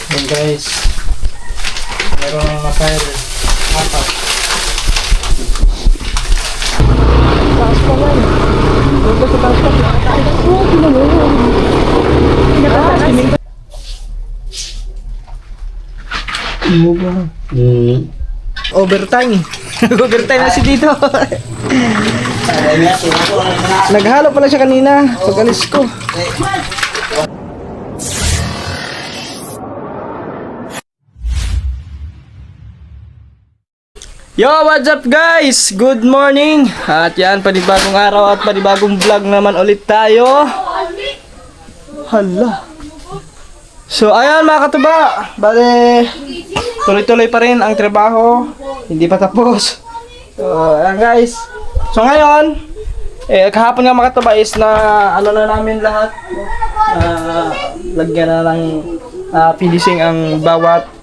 Yan guys, merong makail apat. Taas pa man. Huwag sa taas pa. Oo, pinanunod. Overtime. Overtime na si Tito. Naghalo pala siya kanina. Pag-alis ko. Yo, what's up guys? Good morning. At yan, panibagong araw at panibagong vlog naman ulit tayo. Hala. So, ayan mga katuba. Bale, tuloy-tuloy pa rin ang trabaho. Hindi pa tapos. So, ayan guys. So, ngayon, kahapon nga mga katuba is na ano na namin lahat. Lagyan na ng finishing ang bawat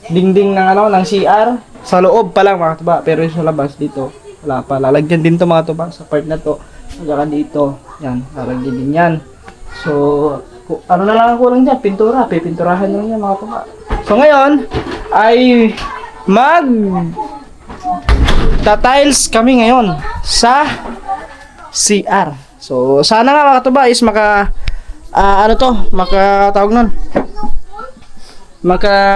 dingding ng ng CR. Sa loob pa lang mga katuba. Pero yung sa labas dito, wala pa. Lalagyan din to mga katuba sa part na to. Hanggang dito. Yan, lalagyan din yan. So, ano na lang ang kulang dyan? Pintura. Pipinturahan lang yan mga katuba. So ngayon, ay tiles kami ngayon sa CR. So, sana nga mga katuba is makatawag nun. Magkasya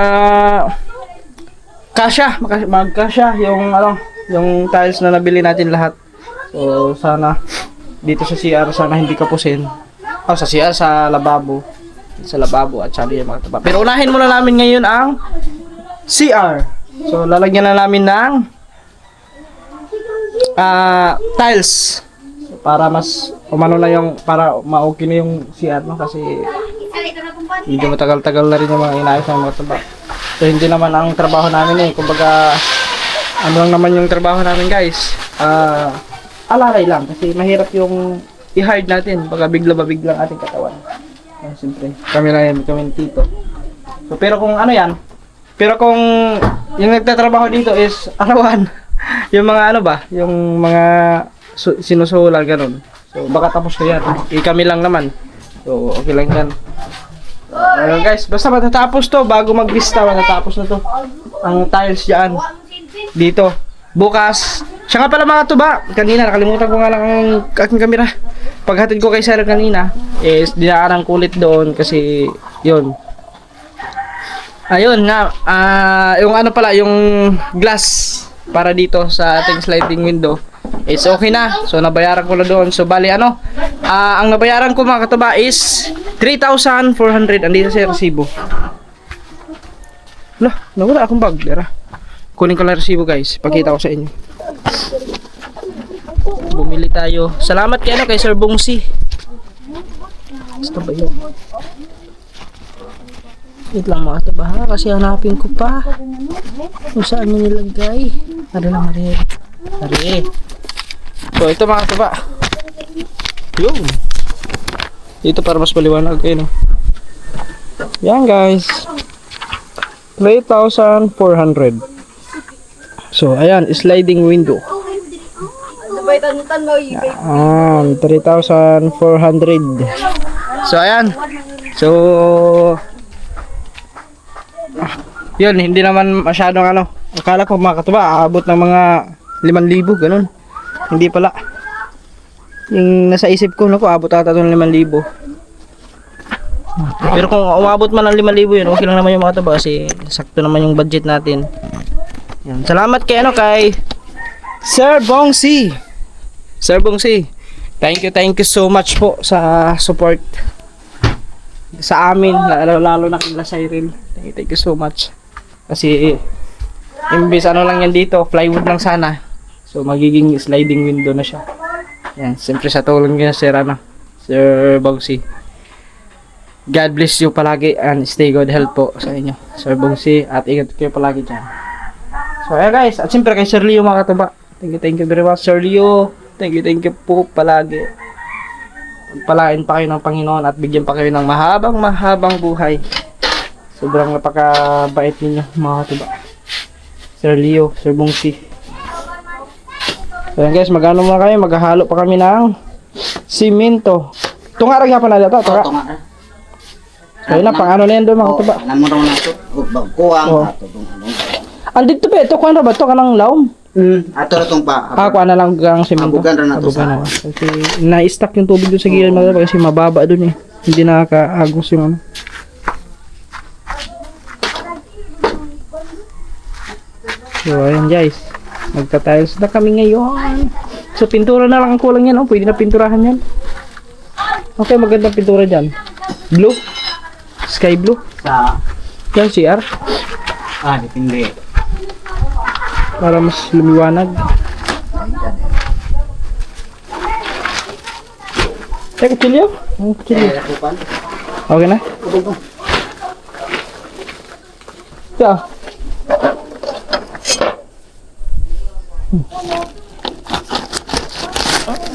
yung tiles na nabili natin lahat. So, sana dito sa CR, sana hindi kapusin. Sa CR, sa lababo. Sa lababo at sali yung mga taba. Pero unahin muna namin ngayon ang CR. So, lalagyan na namin ng tiles. So, para mas umano na para ma-okay na yung CR, no? Kasi medyo matagal-tagal na rin yung mga inayos ng mga taba. So, hindi naman ang trabaho namin kumbaga, ano lang naman yung trabaho namin guys. Alalay lang. Kasi mahirap yung i-hard natin. Baka bigla-babiglang ating katawan. Siyempre, kami ni Tito. So, pero kung yung nagtatrabaho dito is arawan, yung mga yung mga sinusulat ganun. So, baka tapos ko yan. Kami lang naman. So, okay lang yan. So, guys, basta matatapos to bago magbista, matatapos na to. Ang tiles dyan. Dito. Bukas. Siya nga pala mga tuba. Kanina, nakalimutan ko nga lang ang aking kamera. Paghatid ko kay Sir kanina, is dinaan ng kulit doon kasi yun. Ayun nga, yung yung glass para dito sa ating sliding window is okay na. So nabayaran ko na doon. So bali ang nabayaran ko mga katuba is 3,400 andito sa resibo. Lah, nawala akong bag, dira. Kunin ko lang resibo guys, pakita ko sa inyo. Bumili tayo. Salamat kay Sir Bongsi. Basta ba yun? Wait lang mga katuba ha, kasi hanapin ko pa kung saan nyo nilagay. Ano lang, Ari. So ito mga katuba. Yun. Dito para mas maliwanag kayo, no? Yan guys. 3,400. So ayan, sliding window. 3,400. So ayan. So yun, hindi naman masyadong akala ko mga katuba aabot ng mga 5,000 ganun. Hindi pala. Yung nasa isip ko aabot ata ng 5,000. Pero kung umabot man ng 5,000 yun, okay lang naman yung mga katuba kasi sakto naman yung budget natin. Yan. Salamat kay Sir Bongsi. Sir Bongsi, thank you so much po sa support sa amin, lalo na kay Cyril. Thank you so much. Kasi imbes lang yan dito, plywood lang sana. So magiging sliding window na siya. Yan, siyempre sa tulong niya Sir Bongsi. God bless you palagi and stay good health po sa inyo, Sir Bongsi, at ingat kayo palagi dyan. So ayan guys, at siyempre kay Sir Leo mga katuba. Thank you very much Sir Leo. Thank you po palagi. Pagpalain pa kayo ng Panginoon at bigyan pa kayo ng mahabang buhay. Sobrang napakabait ninyo mga katuba. Sir Leo, Sir Bongsi. So yan guys, magano muna kayo, maghahalo pa kami ng simento. Tungarag nga pa na dito, tunga. So yun na, pang ano na yan doon mga katuba. Namuraw na ito. Kuwang. Oo. Andito ba ito? Kuhan na ba ito? Kanang laom? Ato na itong pa. Kuha na lang gang simento. Abugan rin na to Abugan sa- na. Kasi na-stack yung tubig doon sa gilid mga katuba kasi mababa doon eh. Hindi nakakaagos yung ano. So ayan guys. Magta-tiles na kami ngayon. So pintura na lang ang kulang yan. Oh. Pwede na pinturahan yan. Okay, magandang pintura dyan. Blue. Sky blue. Sa... Yan, CR. Depende. Para mas lumiwanag. Kutsilyo? Ang kutsilyo. Okay na? Yeah.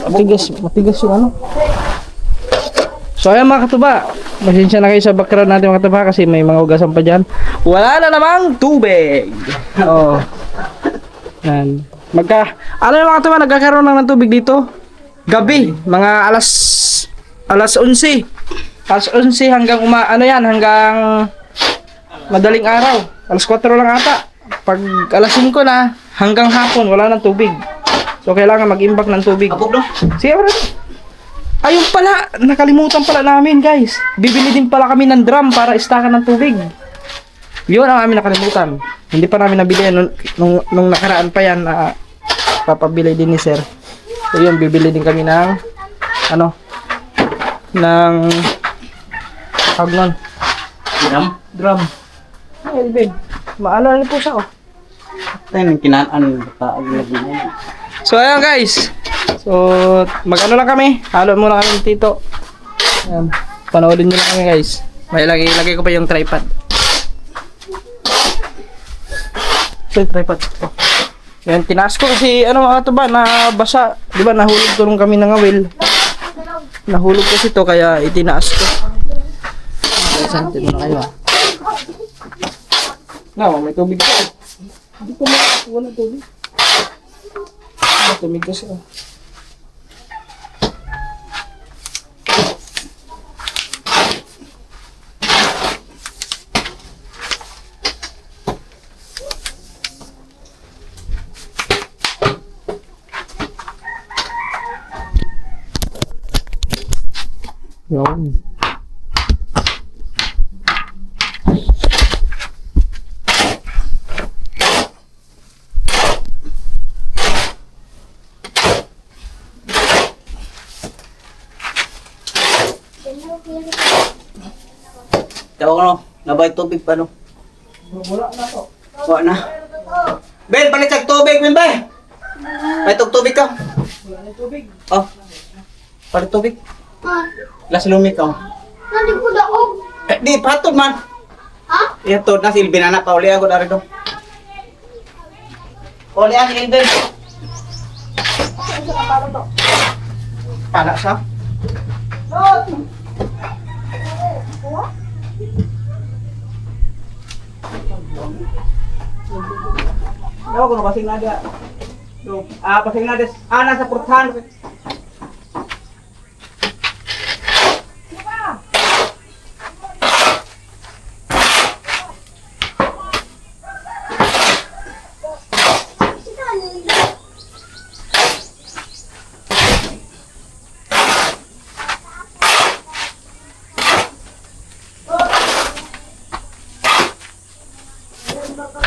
Matigas yung ano. So ayan mga katuba, pasensya na kayo sa background natin mga katuba kasi may mga ugasan pa dyan. Wala na namang tubig. Oo. Yan. Ano yung mga katuba, nagkakaroon lang ng tubig dito? Gabi, mga alas 11. Alas 11 hanggang hanggang madaling araw. Alas 4 lang ata. Pag alas 5 na, hanggang hapon, wala nang tubig. So kailangan mag-imbak ng tubig. Abog no? Sige, bro. Ayun pala, nakalimutan pala namin guys. Bibili din pala kami ng drum para istakan ng tubig. Yun ang amin nakalimutan. Hindi pa namin nabili nung nakaraan pa yan na papabili din ni sir. So yun, bibili din kami ng ng tawag nun. Drum. Ay, Elvin. Maalala niyo po siya, oh. Tayo ng kinaan. So ayun guys. So mag-ano lang kami. Halo muna kami dito. Ayan. Panoodin nyo lang kami guys. May lagay ko pa yung tripod. So yung tripod. Oh. Yan, tinaas ko kasi mga katuba na basa. Diba nahulog tulong kami ng awil. Nahulog kasi to kaya itinaas ko. Okay, santin mo na kayo ah. May tubig ko. Hindi ko makakuha ng tubig. Tumig kasi oh. Yun. Tawag no? Nabay tubig pa no? Wala na to. Wala na. Ben, palit sa tubig, Ben, Ben. May tubig ka. Wala na tubig. Oh. Palit tubig. Las lumik ka. Nanti ko daog. Di, patod man. Ha? Ito, na silbi na pauli ako dari do. Pauli ang Ilden. Pala siya. Ewan ko no, pasing nada. Pasing nada. Nasa purtahan.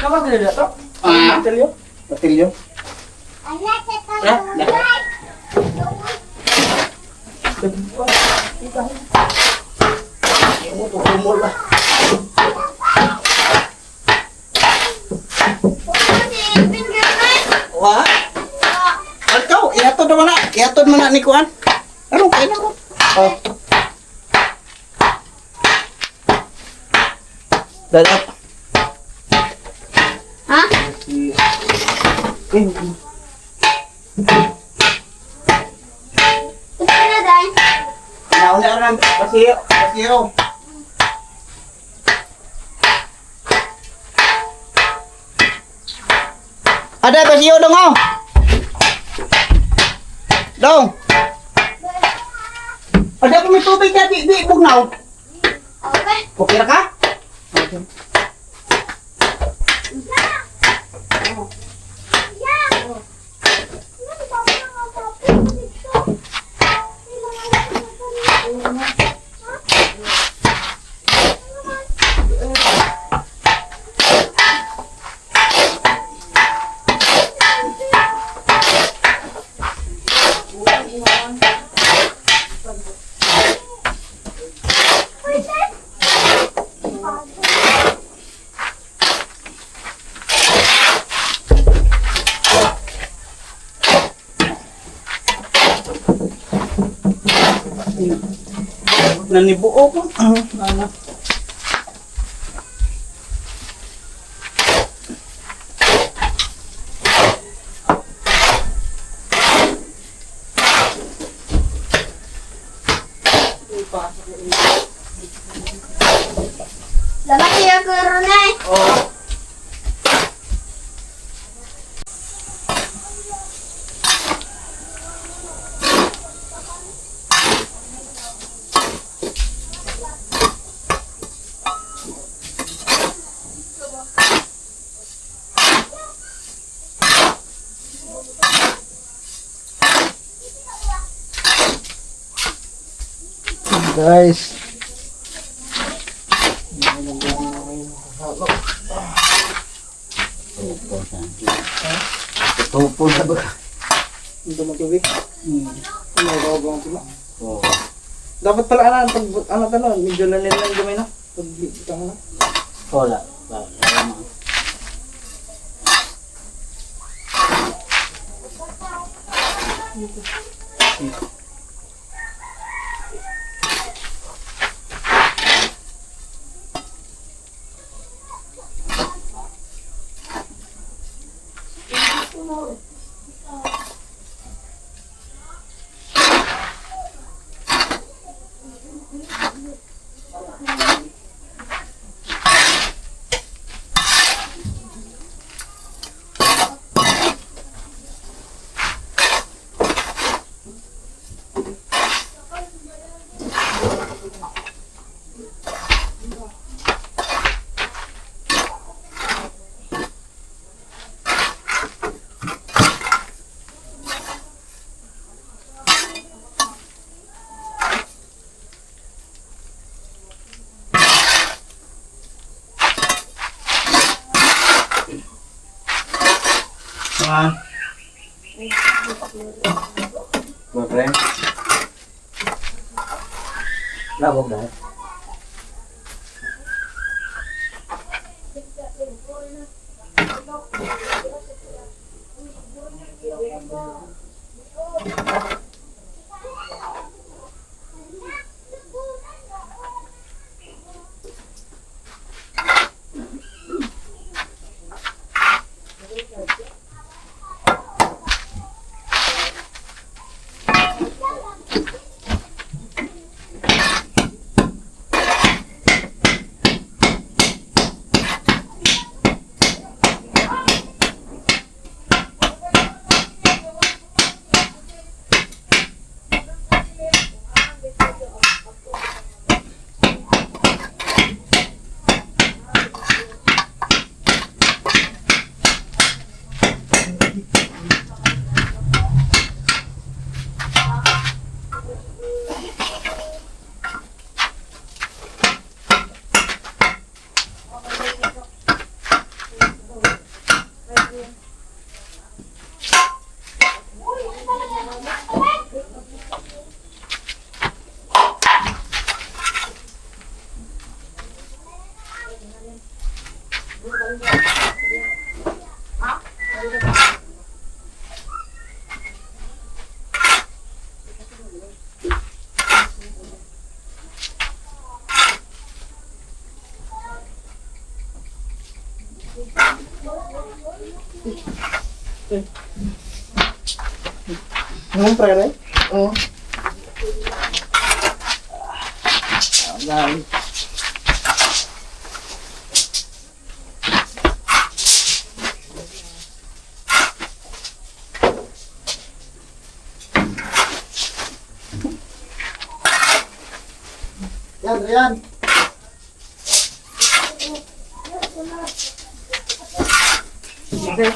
Kapan sila dito? Matilyo? Matilyo. Wah. Ikaw, ihatod mo na ni Kuan. Ano kayo na ko? Oh. Dadat. Ha? Ito na dahil. Nauna ka ng pasiyo. Ada pasiyo dong oh. Dong. Ada pa may tubig na di bugnaw. Okay. Okay na ka? Nanibuo ko. Ano? Lalaki ako ron eh. Oh. Guys. Tupo na ba? Ito mo tubig. Ano ba ang tubig? Oo. Dapat pala pag medyo lanil lang gamay na. Pag bitang na. Wala. Ah, Boyfriend? Labog na. anong prere? Oo. Dahil. Yan, yan. Okay.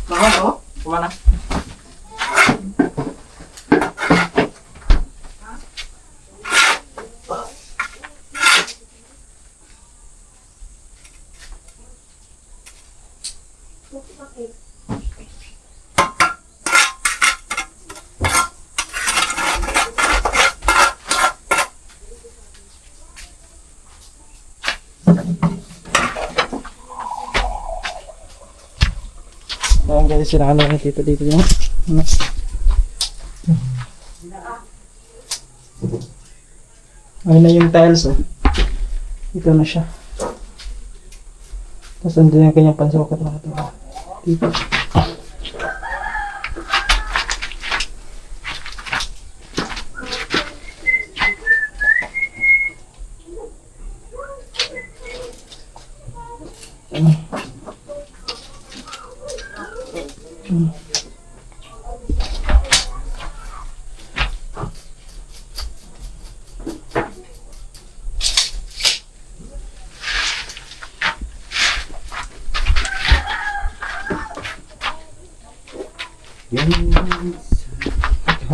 Mahal, oh. Kumana. Ayan guys, sinakala ko dito yung ano. Ayun na yung tiles, oh. Ito na siya. Tapos andun yung kanyang pansukat na ito. Dito.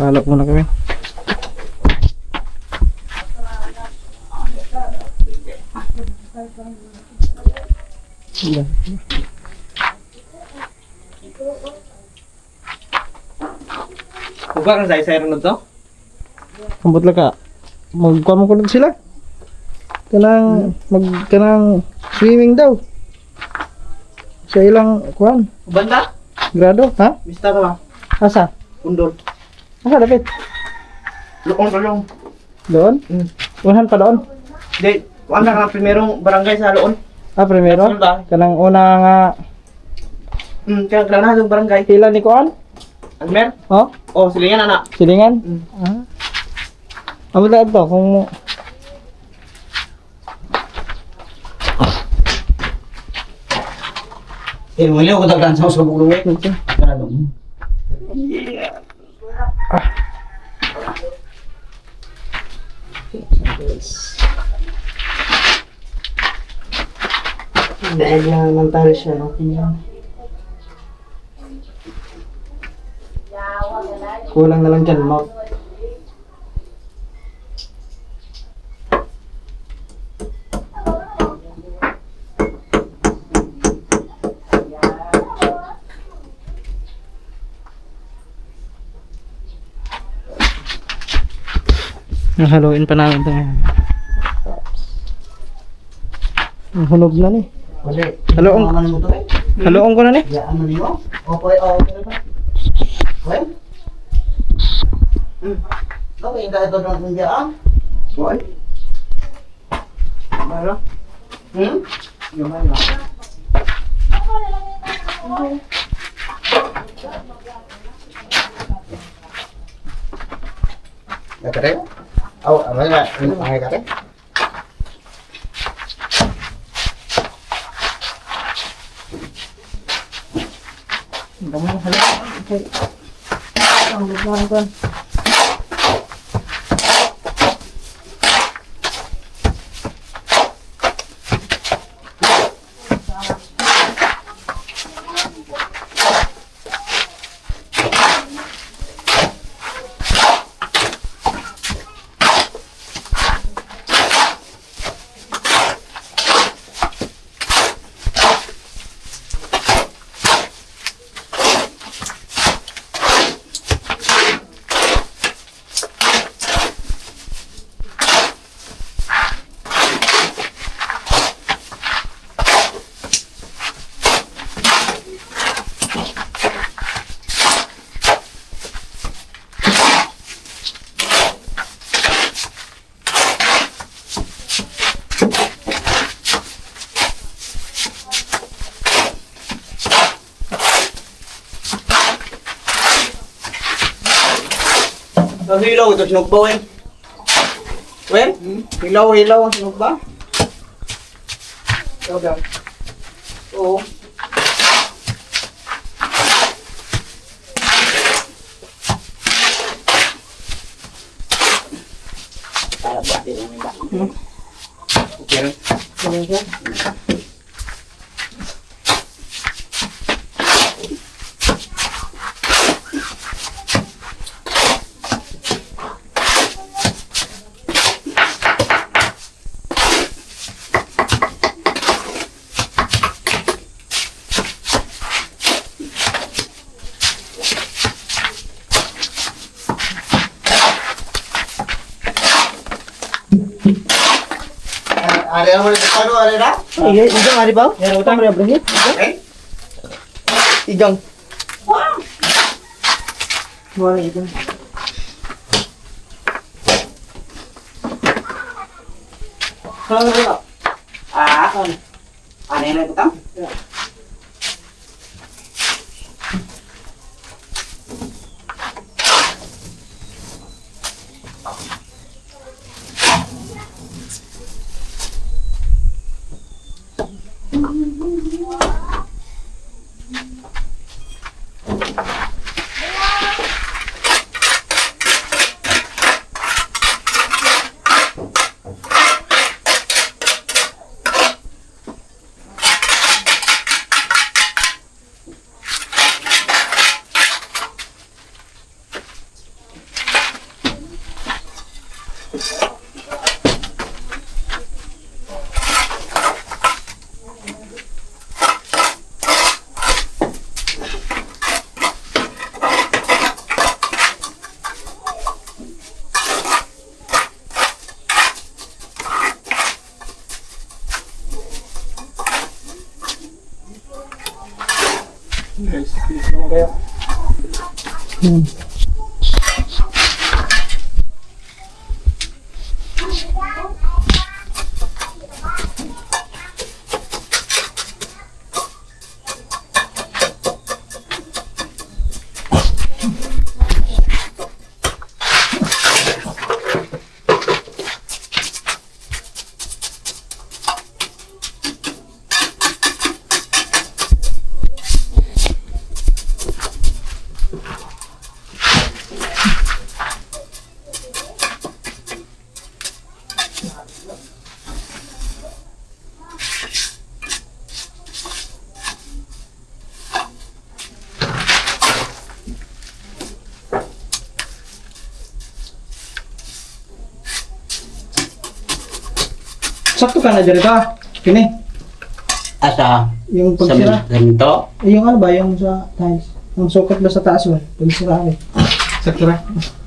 Halap muna kami. Huwag kang say-say rin to? Ambot lang ka. Magkuha mo kulog sila. Kanang swimming daw. Sa ilang kuhan. Banda? Grado, ha? Mista ka ba? Asa? Undol. Asa dapat? Loon ka lang. Doon? Unahan pa doon? Di, kuhaan ka ng primerong barangay sa Loon. Ah, primero? Saan ba? Kanang una nga Kaya kailangan yung barangay. pila ni kuhan? Almer? Oh? Oh, silingan anak. Silingan? Ah. Ambot lang ito kung Muli ako dagdan sa usap ulo eh. Ganado. Lagyan ng tali siya, no? Kulang na lang dyan, mount. Haluin pa namin ito ngayon. Ang hunog na ni. Mali. Haloong. Ano mo to eh? Haluin ko na ni. Ya, ano niyo? Okay, okay ba? Well? Okay, hindi ito ng pindiyaan. Well? Mara? Gamay na. Nakare? Oh, ano ba? Ano ba kare? Dami ng halo. Okay. Ang lugman ko. Ang hilaw ito, sinugba wen. Wen? Hilaw ang sinugba. Sobrang. Oo. Para buhatin ang iba. Okay rin. Ganun siya. Ada yang boleh tahu ada dah? Iya, igang ari ba? Yan utang ra bro. Eh? Igang. Wala igang. Kalau ah, ada yang lain utang? Sakto ka na diri ba? Kini. Asa? Yung pagsira. Ganito? Yung ano ba yung sa tiles? Yung sukat ba sa taas ba? Pagsira rin. Sakto ra.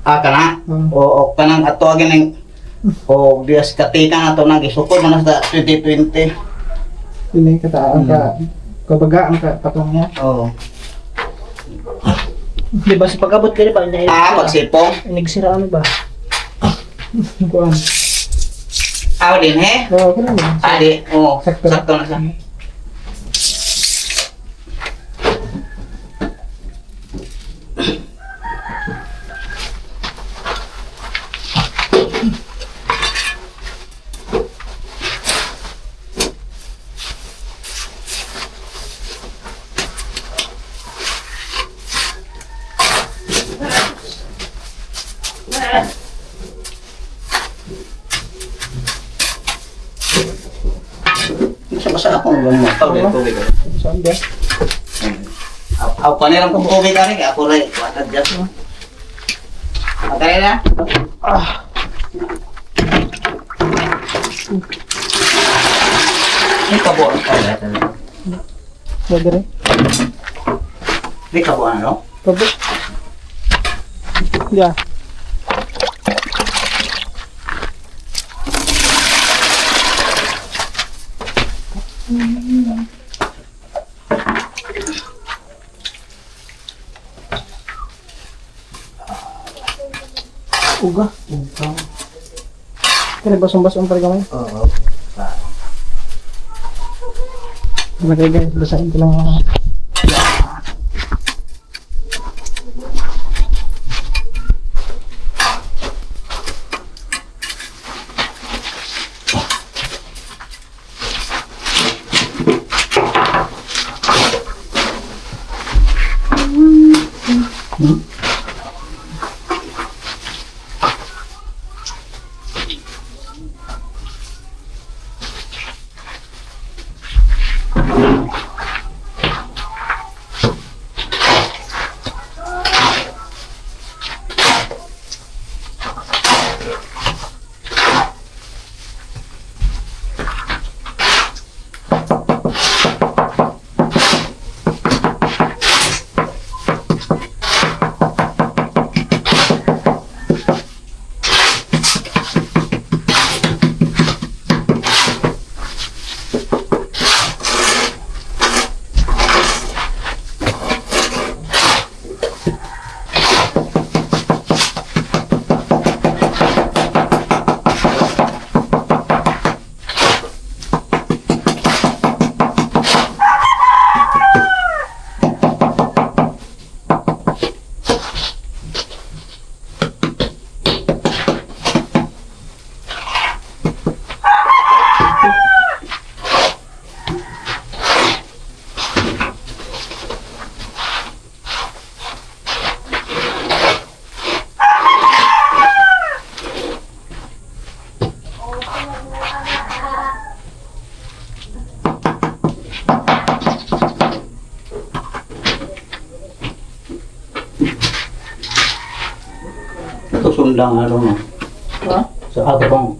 Ah, kana? O kanang ato agin ng o dias katika na to nang isukod man sa 2020. Kini kataan ka. Kabaga ang patong niya. Oo. Di ba sa pag-abot kini ba niya? Ah, pagsipong. Nagsira ano ba? Kuan. Aw din he. Oo, kini ba? Adi, oh, Sakto. sakto na siya. Basta ako lumataw din tubig. Saan ba? Aw panirang kong tubig ani ako ray watad jas. Atay na. Ni kabo ang pala. Pwede rin. Ni kabo ano? Kabot. Yeah. Uga. Kaya basong-basong pa rin kami. Oo. Okay guys, basahin ko lang mga Hmm? Ito sundang ano no. Ha? So ato pang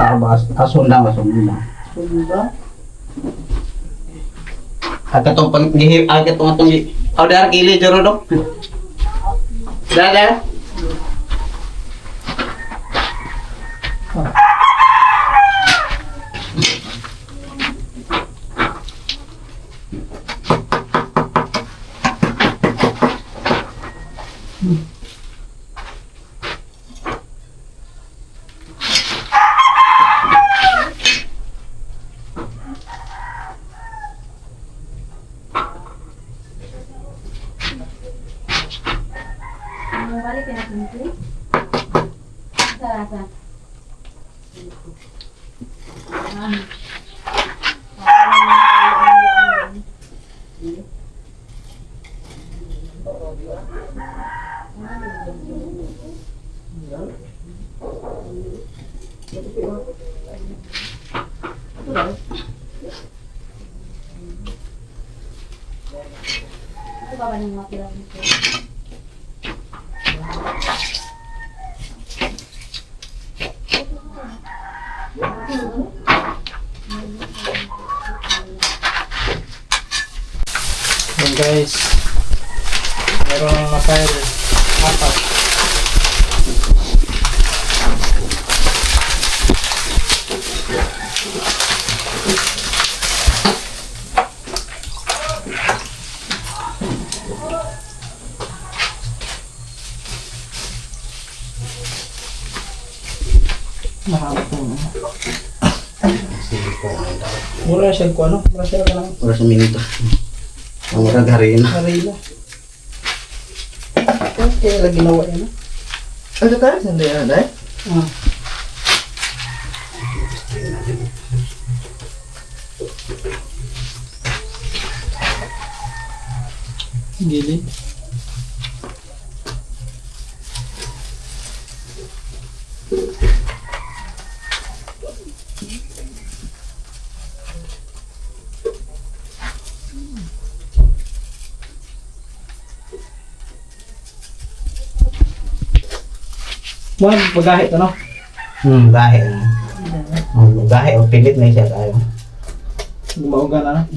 tabas. Sundang. Sunda? Agad tong panggihip, agad tong atong dar kili jero dong. Dar. Balik ya nanti. Rasa. Itu kapan yang mau bilang itu? Yan guys. Merong na-file 4. Mahaba po. Mura siya ko ano? Mura siya ka lang. Ora sa minuto. Ang murag harin. Harila. Kaya lagi nawa yan. Ano tayo? Sanda yan, dahil? Ah. Gilid. Buwan, pagahit ano? Gahe. Gahe o pilit na siya tayo. Gumaugan ano?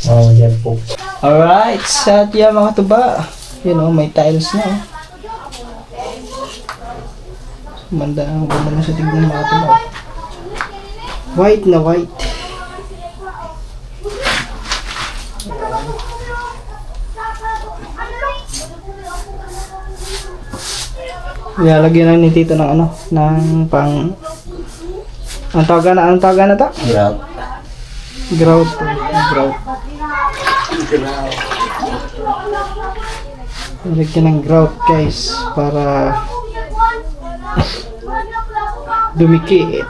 Oh, yan po. Alright, sa tiya mga tuba. Yun oh, may tiles na oh. Manda ang ganda na sa tignan mga tuba. White na white. Ilalagyan na ni Tito ng ano, ng pang... Ang tawagan na ta? Hirap. Grout. Grout. Lagyan ng grout guys para dumikit.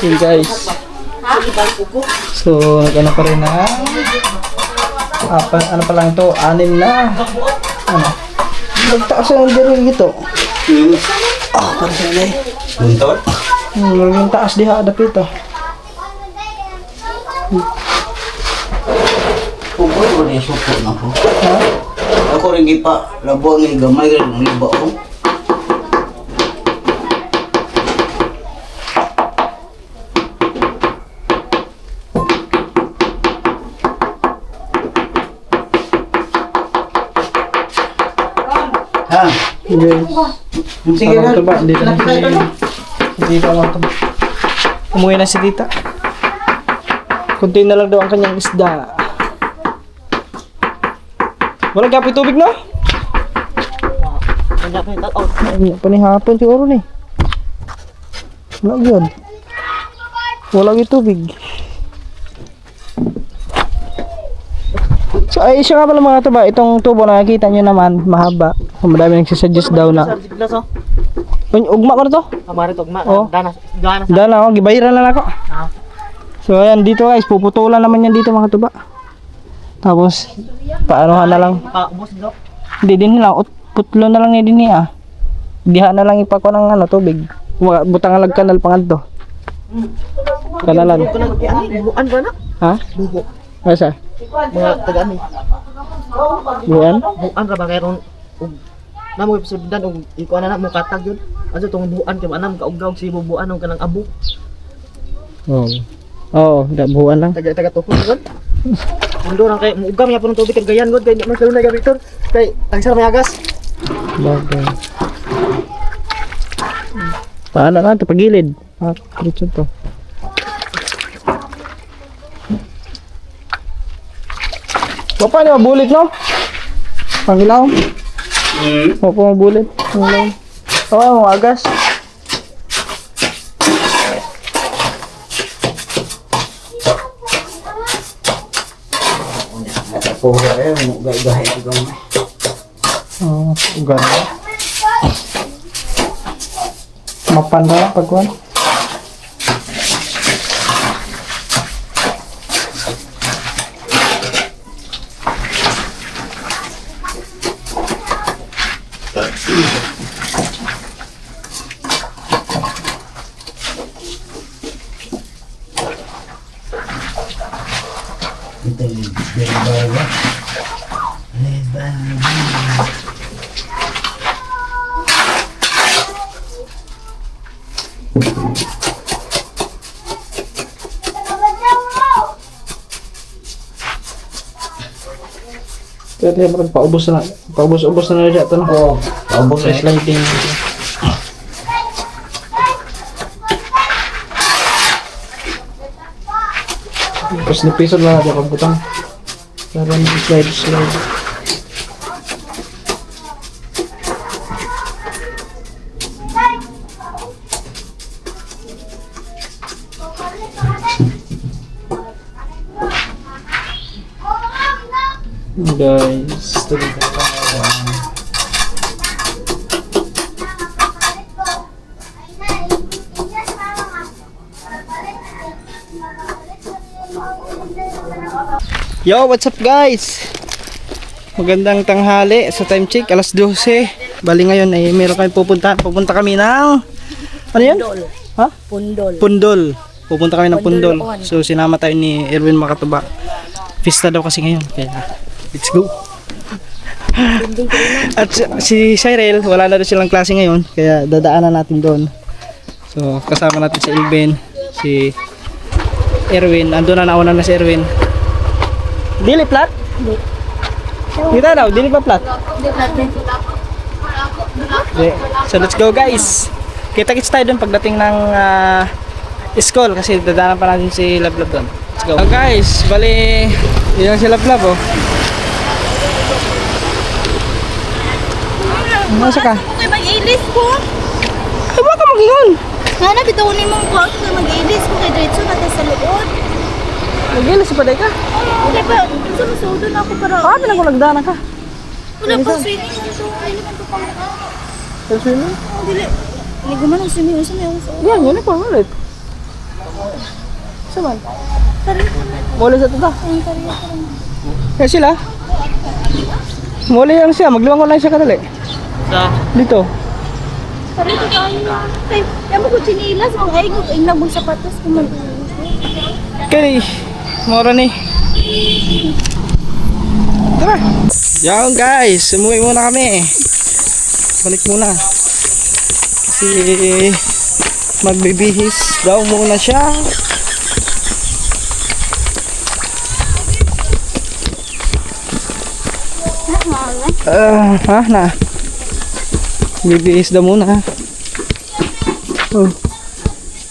Okay guys. So, nagano pa rin na. Ano pa lang to? 6 na. Ano? Nagtaas ang diri ito. Para sa alay. Buntot? Maging taas diha dapit ito. Kung ko ba niya suko na po? Ha? Ako rin gipa, labo ng gamay rin ng liba ko. Ha? Guys. Sige Parang na. tuba, dito na Nakita ito, no? Hindi pa mga tuba. Umuwi na si tita. Kunti na lang daw ang kanyang isda. Walang kapoy tubig na? Ay, panihapon siguro ni. Wala yun. Wala yung tubig. So ay siya nga pala mga tuba, itong tubo na nakikita nyo naman, mahaba. Madami nagsisuggest daw na. Ugma ko na to? Amarit ugma. Oh. Dana. Dahil ako, gibayiran lang ako. So ayan, dito guys, puputulan naman yan dito mga tuba. Tapos, paanohan na lang. Paubos do. Hindi din lang, putlo na lang din niya. Diha na lang ipako ng ano, tubig. Butang alag kanal pangadto. Kanalan. Buan ba na? Ha? Bubo. Asa? Mga tagaan eh. Buwan? Buan ra ba kayron ug namo ibsudan og iko na mo katag yun. Aso tong buan kay anam kauggaw si bubuan og kanang abo. Oo. Oo, buwan lang. Taga tuhod gud. Mundo lang kay muugam ya puno tubig kay gayan gud kay di man kalunay ga Victor. Kay tangsar may agas. Bagay. Paano na ito? Pagilid. Diretso to. Papa, ni mabulit no? Pangilaw? Papa, mabulit. Pangilaw. Oo, mga agas. Po eh, mo gahay ko gamay. Oo, ganda. Mapan na pagkuhan. Ito yung beribaga. Kaya tayo parang paubos na. Paubos-ubos na na ito. Oo, paubos Sa eh. sliding. Tapos nipisod lang natin pagbutang. Para mag-slide. Guys, tuloy na lang. Yo, what's up guys? Magandang tanghali sa time check, alas 12. Bali ngayon ay meron kami pupunta kami ng ano yan? Ha? Pundol. Pundol. Pupunta kami ng Pundol. Pundol on. So sinama tayo ni Erwin Makatuba. Pista daw kasi ngayon. Kaya let's go. At si Cyril, wala na rin silang klase ngayon. Kaya dadaanan natin doon. So kasama natin si Elvin, si Erwin. Ando na, nauna na si Erwin. Dili plat? Kita daw, dili pa plat. Okay. So let's go guys. Kita-kits tayo doon pagdating ng school kasi dadaanan pa natin si Lablab doon. Let's go. Guys, bali yun si Lablab oh. Masa ka? Kung mag-ilis ko. Ay, baka mag-ingon. Nga na, bitawin mo ko. Kung mag-ilis ko kay Diretso na sa loob. Mag-ilis pa day ka? Okay pa, sumusudon ako para. Ah, pinagulagdanan ka. Wala pa swimming ito. Ay, naman ito pang Sa swimming? dili. Hindi ko man ang swimming. Saan yung sa Yan, yun pa ulit. Saman? Muli sa tuta. Kaya sila? Muli lang siya, magluwang ko lang siya kadali. Dito. Parito tayo. Ay, yan mo ko chinilas. Mga ay, kung ingnan mong sapatos. Kung Kaya, mura ni. Tara. Yan guys, umuwi muna kami. Balik muna. Kasi magbibihis daw muna siya. Ha na. Bibihis daw muna. Oh.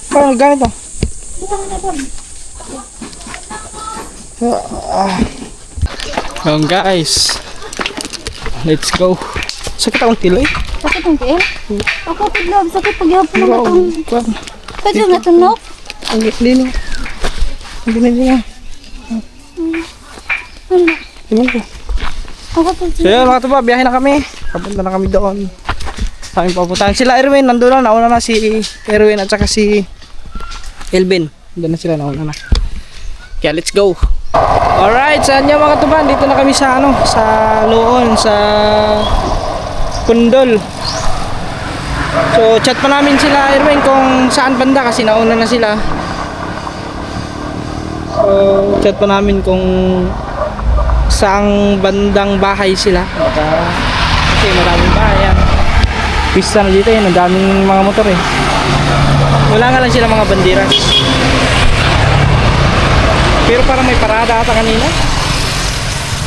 Parang ganito. Guys, let's go. Sakit akong tiloy. sakit ang tiil? Ako tiglam. Sakit pagyapon ng Wow, matang. Pwede nga tunok. ang lino. Ang ginili nga. Tingnan ko. Ako tiglam. So yun mga tuba, biyahe na kami. Papunta na kami doon. Sa aming papuntahan. Sila Erwin, nandun na. Nauna na si Erwin at saka si Elvin. Nandun na sila, nauna na. Kaya let's go. Alright, saan niya mga tuba? Dito na kami sa ano, sa Loon, sa Pundol. So chat pa namin sila Erwin kung saan banda kasi nauna na sila. So chat pa namin kung saang bandang bahay sila. Kasi maraming bahay yan. Pista na dito yan, ang daming mga motor eh. Wala nga lang sila mga bandiras. Pero parang may parada ata kanina.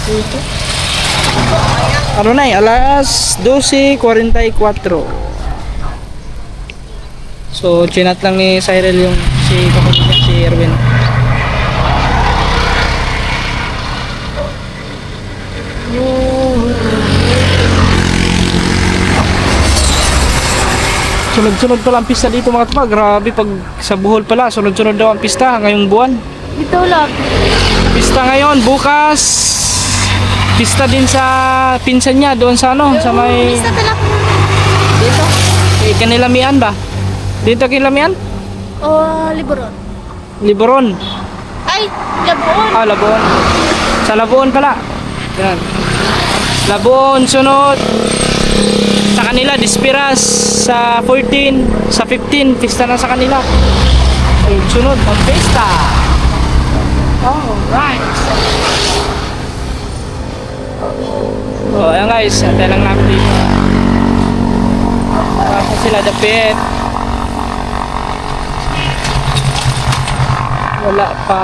Dito. Ano na eh, alas 12:44. So chinat lang ni Cyril yung si kapatid niya, si Erwin. Sunod-sunod pala ang pista dito mga tupa. Grabe pag sa Bohol pala, sunod-sunod daw ang pista ngayong buwan. Dito lang. Pista ngayon, bukas. Pista din sa pinsan niya doon sa ano, sa may Isa talak. dito. Eh, Kanilamian ba? Dito Kanilamian? O liburon. Liboron. Ay, labuon. Ah, Labuon. Sa Labuon pala. Yan. Labuon, sunod. Sa kanila, Dispiras. Sa 14, sa 15, pista na sa kanila. Sunod, ang pista. Alright. Oh, ayan guys, antay lang namin dito. Tapos sila dapit. Wala pa.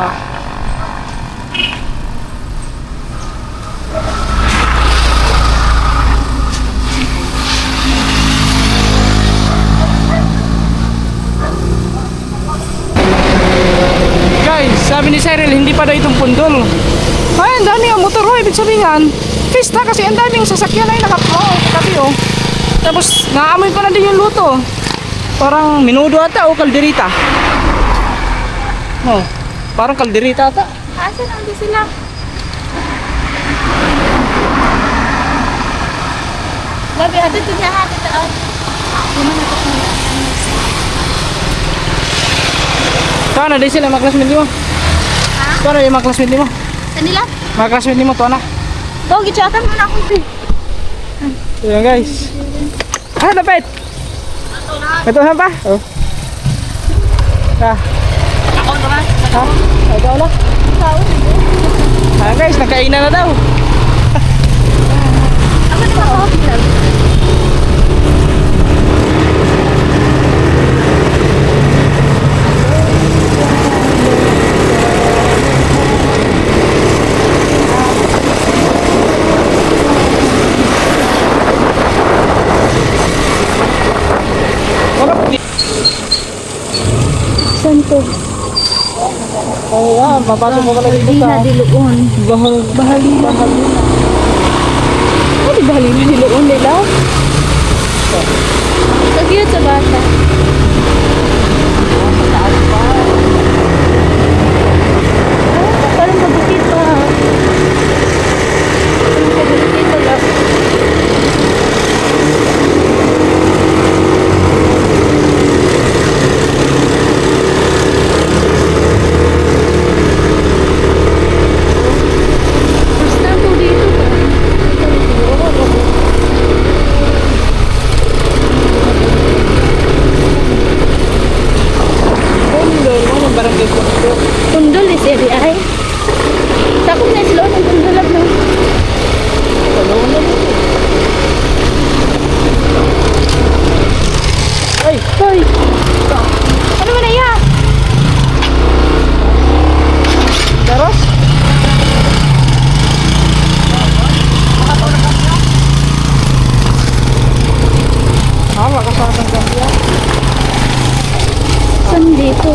Guys, sabi ni Cyril, hindi pa daw itong Pundol. Ay, ang dami ang motor, ibig sabihin. Pista kasi ang daming sasakyan ay nakapi oh. Tapos naamoy pa na din yung luto. Parang minudo ata o kalderita. Oh, parang kalderita ata. Asa nandun sila? Labi, hatid ko niya hatid. Kano din sila mga classmate mo? Kano yung mga classmate mo? Kanila? Mga classmate mo to, anak. Ito, gichatan mo na ako. Ayan guys. Dapat. Ito na pa? Oh. Ako naman. Ikaw na. Guys, nagkainan na daw. Ako na ako. Saan to? Oh, yan. Papasok mo pala dito Di sa na diluon. Bahalina. Ano di bahalina diluon nila? Kagiyot sa bata. Parang kabukit pa. Parang kabukit pa lang. First time ko dito ba? Tundol is area ay. Sakop na sila ng tundol lang no. Ay! Hoy. Ano man na yan? Daros? Wala ka sa ating gambia. Saan dito?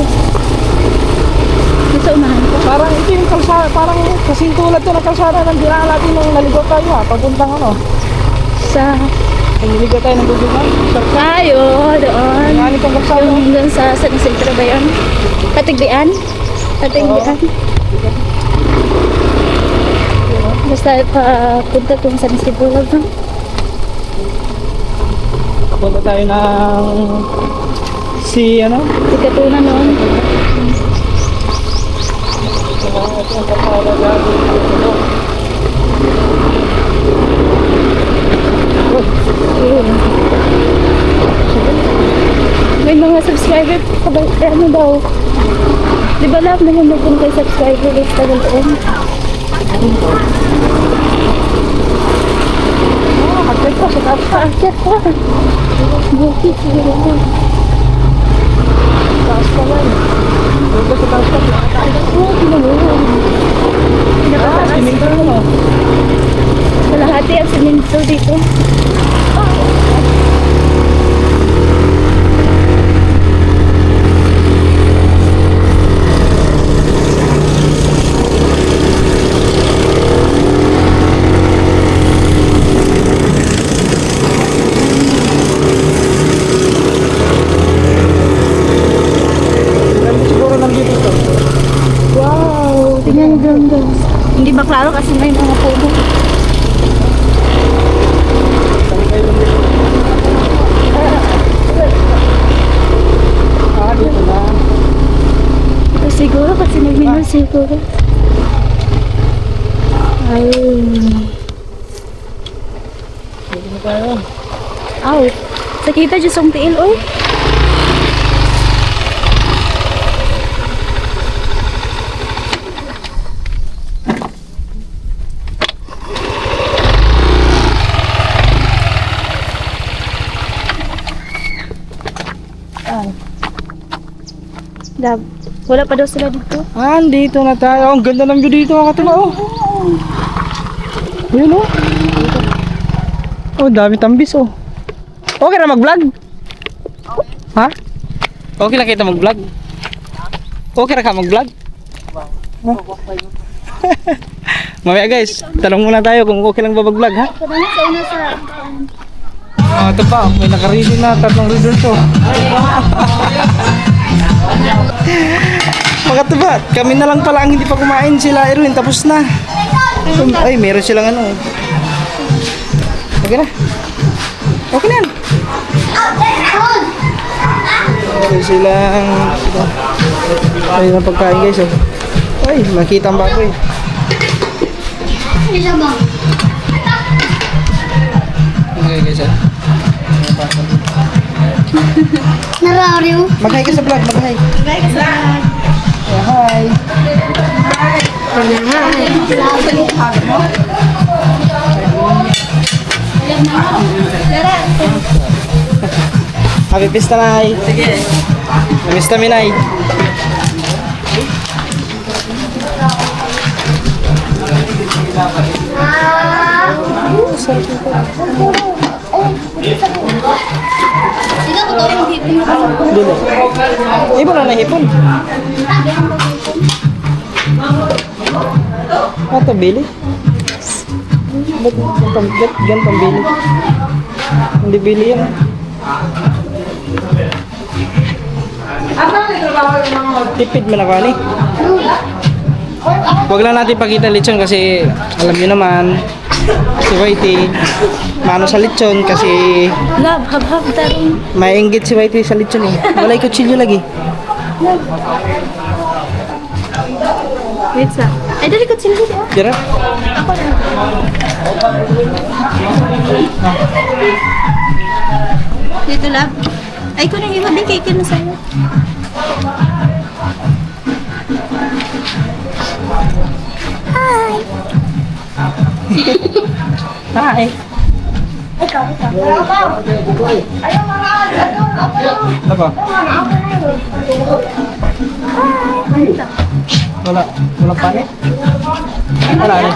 Dito unahan ko. Parang ito yung kalsada, parang kasing tulad to na kalsada ng dinaan natin nung naligaw tayo papuntang ano. Sa... Naligaw tayo ng dudugan. Ayo, doon. Ngani kang kalsada. Yung doon sa sentro ba yun? Katigbian? Katigbian? Basta punta kung saan si Bulag no? Punta tayo ng si ano? Si Katuna noon. Ito yung kalsada dito. May mga subscriber pa ba? Ano daw? Di ba lahat naman nagpunta kay subscriber list na doon? Hagpit pa sa taas. Paakyat pa. Bukit siguro mo. Taas pa lang. Punta sa taas pa. Oo, ginawa. Siminto mo. Kalahati ang siminto dito. Siguro nandito to. Wow, tingnan niyo doon guys. Hindi ba klaro kasi may mga puno. Dito na. Ito siguro kasi may minor siguro. Ayun. Dito na tayo. Aw, sakita dyan sa tiil, oy. Wala pa daw sila dito. Dito na tayo. Ang ganda ng view dito mga katuba. Yun oh. Dami tambis oh. Okay na mag-vlog? Ha? Okay lang kita mag-vlog? Okay na ka mag-vlog? Mamaya guys, tanong muna tayo kung okay lang ba mag-vlog ha? Kadang sa una sa... Ito pa, may naka-ready na 3 reader to. Mga tuba, kami na lang pala ang hindi pa kumain, sila Erwin, tapos na. Ay, meron silang ano. Okay na. Okay na yan. Meron silang... Ay, na pagkain guys oh. Ay, nakita ang baboy. Okay guys, Narariw. mag-hi ka sa vlog, mag-hi. Hi. Happy Pista, Nay. Sige. Namiss namin, Nay. Sige, totoo yung hipon na kasi. Dili. Iba na nahipon. Ito, Billy. Ba't ganitong Billy? Hindi Billy yan. Tipid mo na ka, ni. Huwag lang natin pakita lechon kasi alam niyo naman si Whitey mano sa lechon kasi Love, hab-hab tayo. maingit si Whitey sa lechon eh. Walay kutsilyo lagi. Wait sa. Ay, dali ko sila dito. Tira. Ako na. Dito, love. Ay, ko nang iwabi kay na sa'yo. Hi! Hi. Ikaw. Ayaw mga Ano? Wala pa eh. Wala eh.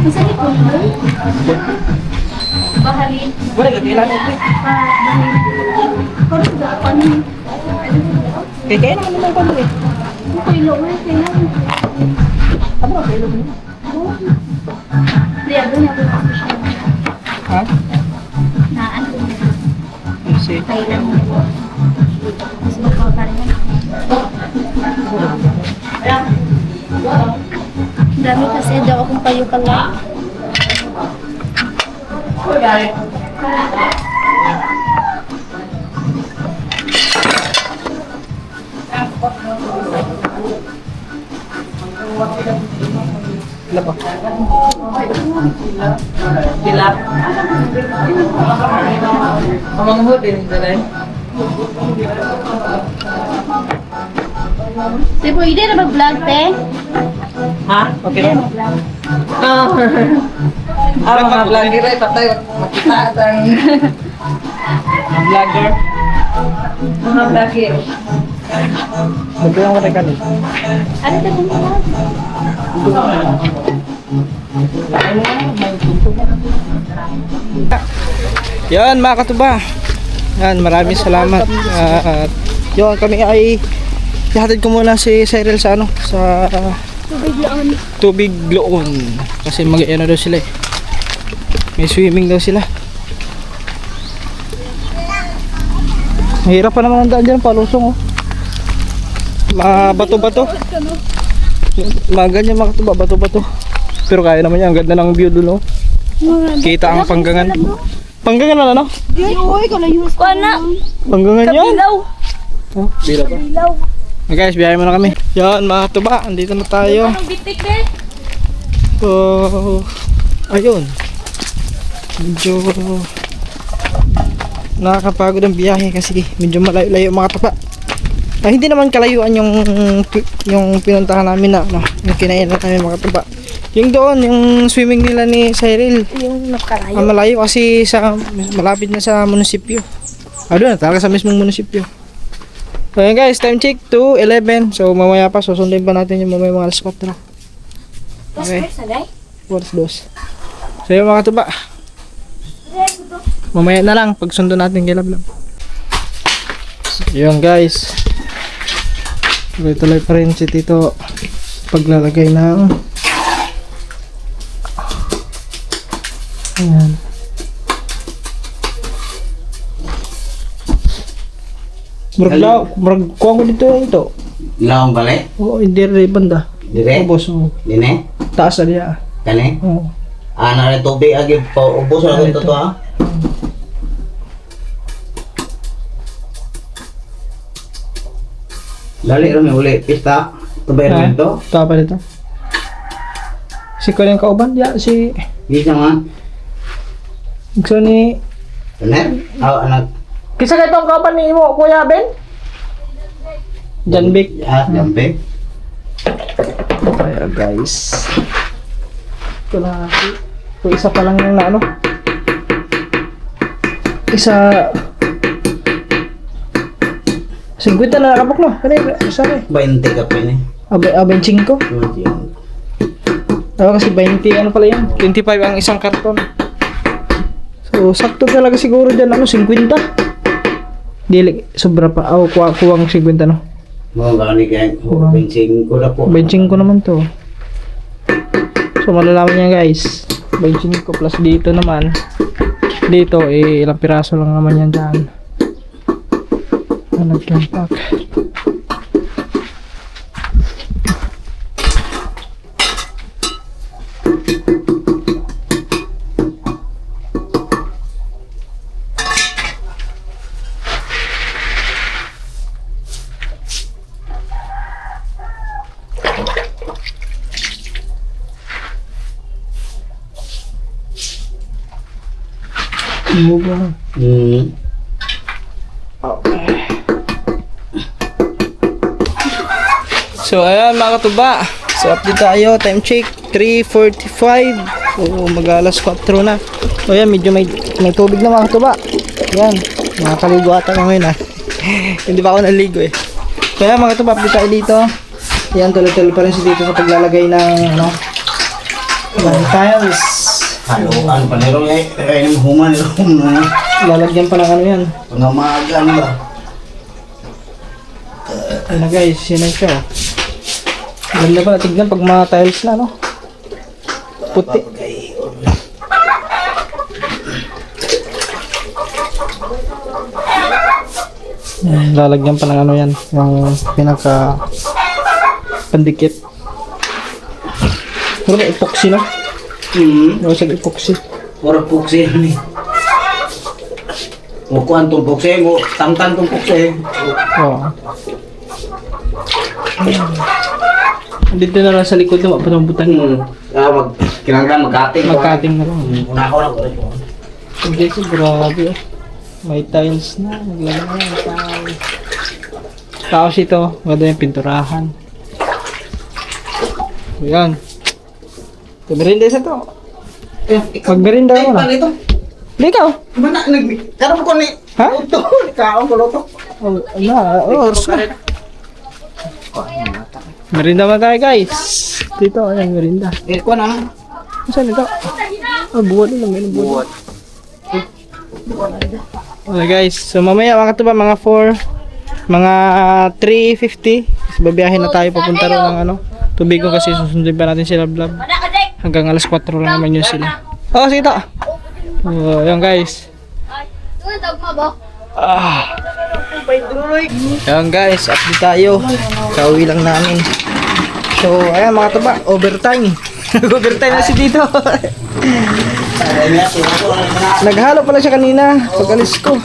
Masa ni Kuno? Bahalin. Wala kailan ito. Bahalin. Kano ba? Paano? Kaya naman naman ko eh. Ako ilo mo. Kailan? Ano ba kailan mo? Di, ako niya ako na siya. Ha? Naan ko niya. Si. Kailan mo. Mas magkakaw pa rin. Dami kasi daw akong payukan lang. Wala pa. Dilap. Amang mo din dala. Di po, hindi na mag-vlog, te. Ha? Okay na. Mga vlogger ay patay makita ang vlogger. Mga vlogger. Magkayang wala ka din. Ano ito kung vlog? Yan mga katuba. Yan, maraming salamat. At yun, kami ay ihatid ko muna si Cyril sa ano, sa Tubig lang. tubig loon. Kasi mag-ano daw sila eh. May swimming daw sila. Mahirap pa naman ang daan dyan, palusong oh. Bato-bato. Mga ganyan mga katuba, bato-bato. Pero kaya naman yan, ang ganda ng view dun oh. Kita ang panggangan. Panggangan na ano? Di, uy, kalayos ko na. Panggangan yan. Kabilaw. Oh, bila pa. Kabilaw. Okay guys, biyahe muna kami. Yan mga katuba, andito na tayo. Anong bitik, eh? So, ayun. Medyo nakakapagod ang biyahe kasi medyo malayo-layo mga katuba. Hindi naman kalayuan yung pinuntahan namin na ano, yung kinainan namin mga katuba. Yung doon, yung swimming nila ni Cyril. Yung nakalayo. Ang malayo kasi sa malapit na sa munisipyo. Doon na talaga sa mismong munisipyo. So yun guys, time check 2:11. So mamaya pa susundin pa natin yung mamaya mga alas 4. Okay. Oras 2. So yun mga tuba. Mamaya na lang pag sundo natin kay Lablab. So yun guys. Tuloy-tuloy pa rin si Tito paglalagay ng ayan. Murag kuha ko dito ito. Laong balay? Oo, hindi rin banda. Dire? Ubos, oo. Dine? Taas na niya. Kani? Oo. Ana rin tubig agi pa ubos na Ito. to ha. Dali rin may uli. Pista. Tabay rin ito. Ito pa dito. Si Kuya yung kauban, ya, si... Di naman. Gusto ni... Anak? Anak. Kisa ka itong kauban ni mo, Kuya Ben? Janbik. Janbik. Kaya guys. Ito na. Ito isa pa lang yung na ano. Isa... 50 na nakabok no? Kanina, isa na eh. 20 ka pa yun eh. 25. Kasi 20, ano pala yan? 25 ang isang karton. So, sakto talaga siguro dyan, ano, 50. Dili, sobra pa. Kuwang 50, no? Mga gani kaya, benching ko na po. 25 naman to. So, malalaman niya guys. 25 plus dito naman. Dito, ilang piraso lang naman yan dyan. Nag-pack. So ayan mga katuba. So update tayo. Time check 3:45. So mag-alas 4 na. So ayan medyo may tubig na mga katuba. Ayan. Nakakaligo ata na ngayon Hindi pa ako naligo eh. So ayan mga katuba, update tayo dito. Ayan, tuloy-tuloy pa rin si dito sa paglalagay ng ano, ng tiles. Ano pa nero eh. Kaya yung human na. Lalagyan pa ng ano yan. Pangamaga ano ba? Ano guys, yun na siya. Ganda pala tignan pag mga tiles na, no? Puti. Lalagyan pa ng ano yan, yung pinaka pandikit. Pero may epoxy na. Yung sa epoxy. Pura puksi yan eh. Mukuhan tong puksi mo. Tangtan tong puksi. Oo. Dito na lang sa likod na mapanabutan. Kinanggan mag-cutting. Mag-cutting na lang. Una ko lang. Hindi so grabe oh. May tiles na. Naglagay na yung tiles. Tapos ito, ganda yung pinturahan. Ayan. Merinda isa to. Magmerinda mo na. Ito. Hindi ikaw. Mana karon ko ni. Ha? Ito, kaon ko loto. Oh, merinda mo tayo guys. Dito, ayan, merinda. Ko na. Saan ito? Buwan lang, may buwan. Okay guys, so mamaya mga katuba, mga 4, mga 3:50. Babiyahin na tayo papunta rin ng ano, Tubigon kasi susundin pa natin sila vlog. Hanggang alas 4 lang naman yun sila. Oh, sige ito. Yan guys. Yan guys, update tayo. Kauwi lang namin. So, ayan mga tuba, overtime. Overtime na si Tito. Naghalo pala siya kanina pag alis ko.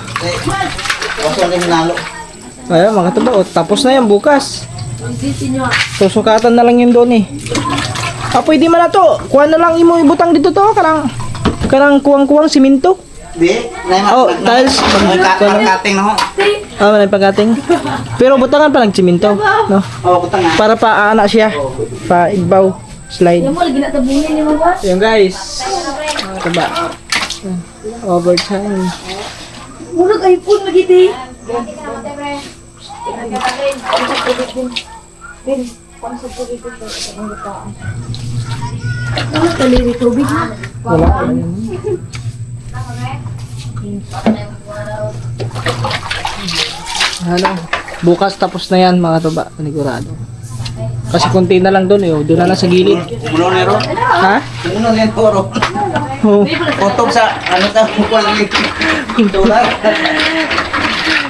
Ayan mga tuba, tapos na yan bukas. Susukatan na lang yun doon eh. Pwede man na to. Kuha na lang imo ibutang dito to. Karang kuwang-kuwang siminto. Di, tiles. Pagkating na ho. May pagkating. Pero butangan pa ng siminto. No? Butangan. Para pa anak siya. Pa igbaw. Slide. Yung guys. Diba? Overtime. Murag iPhone lagi di. Ano taliri tubig? Wala. Ano? Bukas tapos na yan mga tuba. Panigurado. Kasi konti na lang doon eh. Doon na lang sa gilid. Muno nero. Ha? Muno yan poro. Oh. Otog sa ano ta mukha lang $1.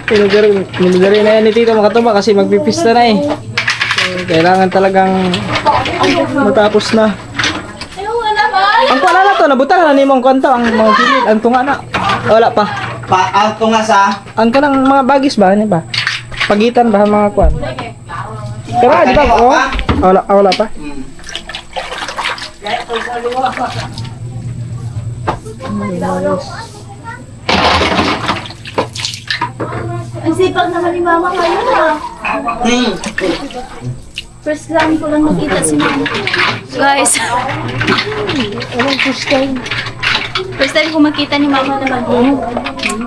Minugari na yan ni Tito mga tuba kasi magpipista na eh. So, kailangan talagang matapos na. Ang pala na to, nabutan na ni mong kwento, ang mga pilit, ang tunga na. Wala pa. Auto nga sa Ang kanang mga bagis ba, ano ba? Pagitan ba mga kwan? Tara, di ba? Oh. Wala pa. Ang sipag naman ni Mama kayo ha. First time ko lang nakita si Mama. Guys. First time ko makita ni Mama na mag-bloom.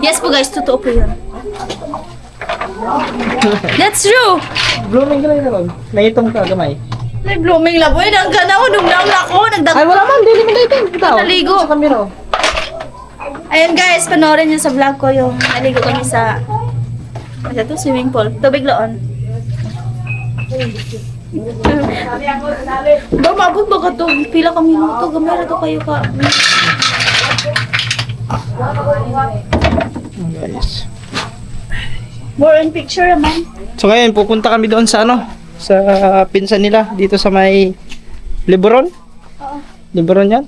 Yes po guys, totoo po yun. That's true! Blooming ka lang naman. Naitong ka, gamay. May blooming laboy. Nang ganaw, nung lang ako. Ay, wala man. Dili mo naitong. Naligo. Sa kamera. Ayun guys, panoorin niyo sa vlog ko yung naligo kami sa ano to, swimming pool. Tubig loon. Ba, mabot ba ka to? Pila kami minuto. Gamera to kayo ka. Guys. More in picture naman. So ngayon, pupunta kami doon sa ano? Sa pinsan nila. Dito sa may Liboron. Liboron yan?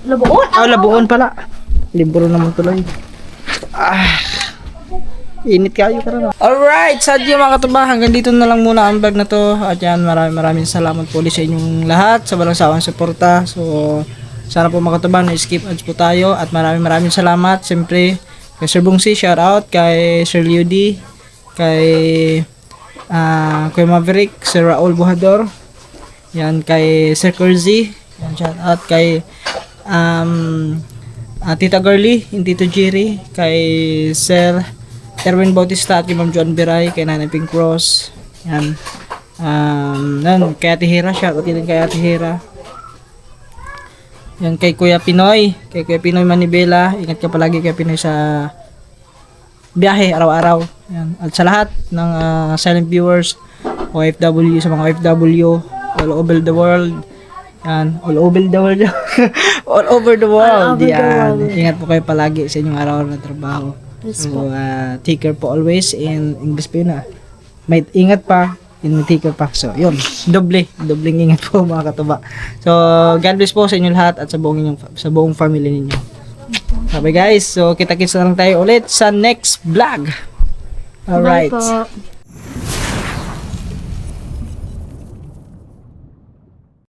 Labuon? Labuon pala. Liboron naman tuloy. Init kayo para. Alright, sadyo mga katuba, hanggang dito na lang muna ang vlog na to. At yan, maraming salamat po ulit sa inyong lahat sa walang sawang suporta. So, sana po mga katuba na skip ads po tayo. At maraming salamat. Siyempre, kay Sir Bongsi, shout out. Kay Sir Liudi. Kay Kuya Maverick. Sir Raul Buhador. Yan, kay Sir Curzi. Yan, shout out. Kay Tita Girly, Tito Jerry. Kay Sir Erwin Bautista at kay Ma'am Joan Biray, kay Nanay Pink Cross. Yan. Yan, kay Ate Hira, shoutout din kay Ate Hira. Yan, kay Kuya Pinoy Manibela. Ingat ka palagi kay Pinoy sa biyahe araw-araw. Yan. At sa lahat ng silent viewers, OFW, sa mga OFW all over the world. Yan, all over the world. All over the world. Yan. Ingat po kayo palagi sa inyong araw-araw na trabaho. So, take care po always in English po yun May ingat pa, take care pa. So, yun. Dobleng ingat po mga katuba. So, God bless po sa inyo lahat at sa buong family ninyo. Bye guys. So, kita-kits na lang tayo ulit sa next vlog. Alright. Bye po.